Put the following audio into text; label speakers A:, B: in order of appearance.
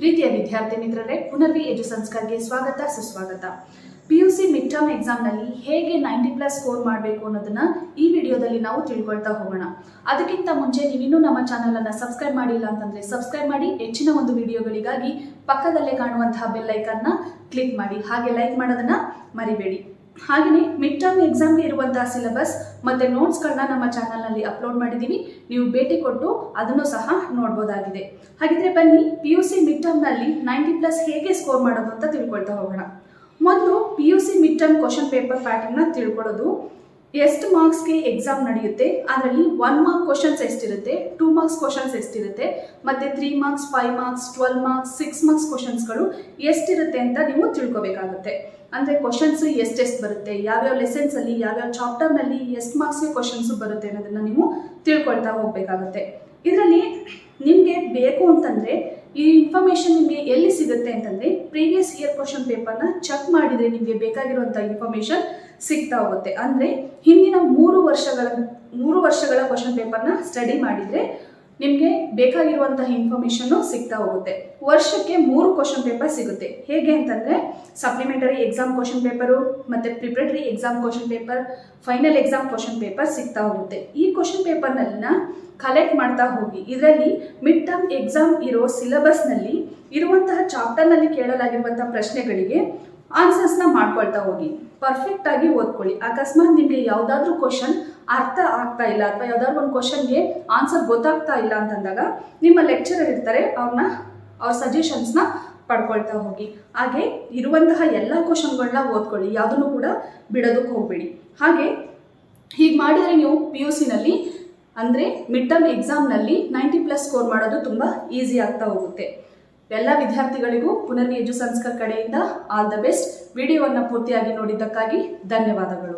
A: ಪ್ರೀತಿಯ ವಿದ್ಯಾರ್ಥಿ ಮಿತ್ರರೇ, ಪುನರ್ವಿ ಎಜು ಸಂಸ್ಕಾರ್ಗೆ ಸ್ವಾಗತ ಸುಸ್ವಾಗತ. PUC ಮಿಡ್ ಟರ್ಮ್ ಎಕ್ಸಾಮ್ನಲ್ಲಿ ಹೇಗೆ 90+ ಸ್ಕೋರ್ ಮಾಡಬೇಕು ಅನ್ನೋದನ್ನ ಈ ವಿಡಿಯೋದಲ್ಲಿ ನಾವು ತಿಳ್ಕೊಳ್ತಾ ಹೋಗೋಣ. ಅದಕ್ಕಿಂತ ಮುಂಚೆ ನೀವಿನ್ನೂ ನಮ್ಮ ಚಾನಲನ್ನು ಸಬ್ಸ್ಕ್ರೈಬ್ ಮಾಡಿಲ್ಲ ಅಂತಂದರೆ ಸಬ್ಸ್ಕ್ರೈಬ್ ಮಾಡಿ. ಹೆಚ್ಚಿನ ಒಂದು ವಿಡಿಯೋಗಳಿಗಾಗಿ ಪಕ್ಕದಲ್ಲೇ ಕಾಣುವಂತಹ ಬೆಲ್ ಐಕನ್ನ ಕ್ಲಿಕ್ ಮಾಡಿ, ಹಾಗೆ ಲೈಕ್ ಮಾಡೋದನ್ನ ಮರಿಬೇಡಿ. ಹಾಗೆಯೇ ಮಿಡ್ ಟರ್ಮ್ ಎಕ್ಸಾಮ್ಗೆ ಇರುವಂತಹ ಸಿಲೆಬಸ್ ಮತ್ತು ನೋಟ್ಸ್ಗಳನ್ನ ನಮ್ಮ ಚಾನಲ್ನಲ್ಲಿ ಅಪ್ಲೋಡ್ ಮಾಡಿದ್ದೀವಿ. ನೀವು ಭೇಟಿ ಕೊಟ್ಟು ಅದನ್ನು ಸಹ ನೋಡ್ಬೋದಾಗಿದೆ. ಹಾಗಿದ್ರೆ ಬನ್ನಿ, PUC ಮಿಡ್ ಟರ್ಮ್ನಲ್ಲಿ 90+ ಹೇಗೆ ಸ್ಕೋರ್ ಮಾಡೋದು ಅಂತ ತಿಳ್ಕೊಳ್ತಾ ಹೋಗೋಣ. ಮೊದಲು PUC mid term question paper ಪ್ಯಾಟರ್ನ್ನ ತಿಳ್ಕೊಳ್ಳೋದು. ಎಷ್ಟು ಮಾರ್ಕ್ಸ್ಗೆ ಎಕ್ಸಾಮ್ ನಡೆಯುತ್ತೆ, ಅದರಲ್ಲಿ 1 ಮಾರ್ಕ್ ಕ್ವಶನ್ಸ್ ಎಷ್ಟಿರುತ್ತೆ, 2 ಮಾರ್ಕ್ಸ್ ಕ್ವಶನ್ಸ್ ಎಷ್ಟಿರುತ್ತೆ, ಮತ್ತು 3 ಮಾರ್ಕ್ಸ್, 5 ಮಾರ್ಕ್ಸ್, 12 ಮಾರ್ಕ್ಸ್, 6 ಮಾರ್ಕ್ಸ್ ಕ್ವಶನ್ಸ್ಗಳು ಎಷ್ಟಿರುತ್ತೆ ಅಂತ ನೀವು ತಿಳ್ಕೊಬೇಕಾಗುತ್ತೆ. ಅಂದರೆ ಕ್ವಶನ್ಸ್ ಎಷ್ಟೆಷ್ಟು ಬರುತ್ತೆ, ಯಾವ್ಯಾವ ಲೆಸನ್ಸಲ್ಲಿ, ಯಾವ್ಯಾವ ಚಾಪ್ಟರ್ನಲ್ಲಿ ಎಷ್ಟು ಮಾರ್ಕ್ಸ್ಗೆ ಕ್ವಶನ್ಸು ಬರುತ್ತೆ ಅನ್ನೋದನ್ನು ನೀವು ತಿಳ್ಕೊಳ್ತಾ ಹೋಗಬೇಕಾಗುತ್ತೆ. ಇದರಲ್ಲಿ ನಿಮಗೆ ಬೇಕು ಅಂತಂದರೆ ಈ ಇನ್ಫಾರ್ಮೇಷನ್ ನಿಮಗೆ ಎಲ್ಲಿ ಸಿಗುತ್ತೆ ಅಂತಂದರೆ, ಪ್ರೀವಿಯಸ್ ಇಯರ್ ಕ್ವಶನ್ ಪೇಪರ್ನ ಚೆಕ್ ಮಾಡಿದರೆ ನಿಮಗೆ ಬೇಕಾಗಿರುವಂಥ ಇನ್ಫಾರ್ಮೇಷನ್ ಸಿಗ್ತಾ ಹೋಗುತ್ತೆ. ಅಂದರೆ ಹಿಂದಿನ 3 ವರ್ಷಗಳ ಕ್ವಶನ್ ಪೇಪರ್ನ ಸ್ಟಡಿ ಮಾಡಿದರೆ ನಿಮಗೆ ಬೇಕಾಗಿರುವಂತಹ ಇನ್ಫಾರ್ಮೇಷನ್ನು ಸಿಗ್ತಾ ಹೋಗುತ್ತೆ. ವರ್ಷಕ್ಕೆ 3 ಕ್ವಶನ್ ಪೇಪರ್ ಸಿಗುತ್ತೆ. ಹೇಗೆ ಅಂತಂದರೆ, ಸಪ್ಲಿಮೆಂಟರಿ ಎಕ್ಸಾಮ್ ಕ್ವಶನ್ ಪೇಪರು, ಮತ್ತು preparatory exam question paper, final exam question paper ಸಿಗ್ತಾ ಹೋಗುತ್ತೆ. ಈ ಕ್ವಶನ್ ಪೇಪರ್ನಲ್ಲಿನ ಕಲೆಕ್ಟ್ ಮಾಡ್ತಾ ಹೋಗಿ. ಇದರಲ್ಲಿ ಮಿಡ್ ಟರ್ಮ್ ಎಕ್ಸಾಮ್ ಇರೋ ಸಿಲೆಬಸ್ನಲ್ಲಿ ಇರುವಂತಹ ಚಾಪ್ಟರ್ನಲ್ಲಿ ಕೇಳಲಾಗಿರುವಂತಹ ಪ್ರಶ್ನೆಗಳಿಗೆ ಆನ್ಸರ್ಸ್ನ ಮಾಡ್ಕೊಳ್ತಾ ಹೋಗಿ. ಪರ್ಫೆಕ್ಟ್ ಆಗಿ ಓದ್ಕೊಳ್ಳಿ. ಅಕಸ್ಮಾತ್ ನಿಮಗೆ ಯಾವುದಾದ್ರೂ ಕ್ವಶನ್ ಅರ್ಥ ಆಗ್ತಾ ಇಲ್ಲ ಅಥವಾ ಯಾವುದಾದ್ರು ಒಂದು ಕ್ವಶನ್ಗೆ ಆನ್ಸರ್ ಗೊತ್ತಾಗ್ತಾ ಇಲ್ಲ ಅಂತಂದಾಗ ನಿಮ್ಮ ಲೆಕ್ಚರರ್ ಇರ್ತಾರೆ, ಅವ್ರ ಸಜೆಷನ್ಸ್ನ ಪಡ್ಕೊಳ್ತಾ ಹೋಗಿ. ಹಾಗೆ ಇರುವಂತಹ ಎಲ್ಲ ಕ್ವಶನ್ಗಳನ್ನ ಓದ್ಕೊಳ್ಳಿ, ಯಾವುದನ್ನು ಕೂಡ ಬಿಡೋದಕ್ಕೆ ಹೋಗಬೇಡಿ. ಹೀಗೆ ಮಾಡಿದರೆ ನೀವು PUCನಲ್ಲಿ ಅಂದರೆ ಮಿಡ್ ಟರ್ಮ್ ಎಕ್ಸಾಮ್ನಲ್ಲಿ 90+ ಸ್ಕೋರ್ ಮಾಡೋದು ತುಂಬ ಈಸಿ ಆಗ್ತಾ ಹೋಗುತ್ತೆ. ಎಲ್ಲ ವಿದ್ಯಾರ್ಥಿಗಳಿಗೂ ಪುನರ್ವಿ ಎಜು ಸಂಸ್ಕಾರ್ ಕಡೆಯಿಂದ ಆಲ್ ದ ಬೆಸ್ಟ್. ವಿಡಿಯೋವನ್ನು ಪೂರ್ತಿಯಾಗಿ ನೋಡಿದ್ದಕ್ಕಾಗಿ ಧನ್ಯವಾದಗಳು.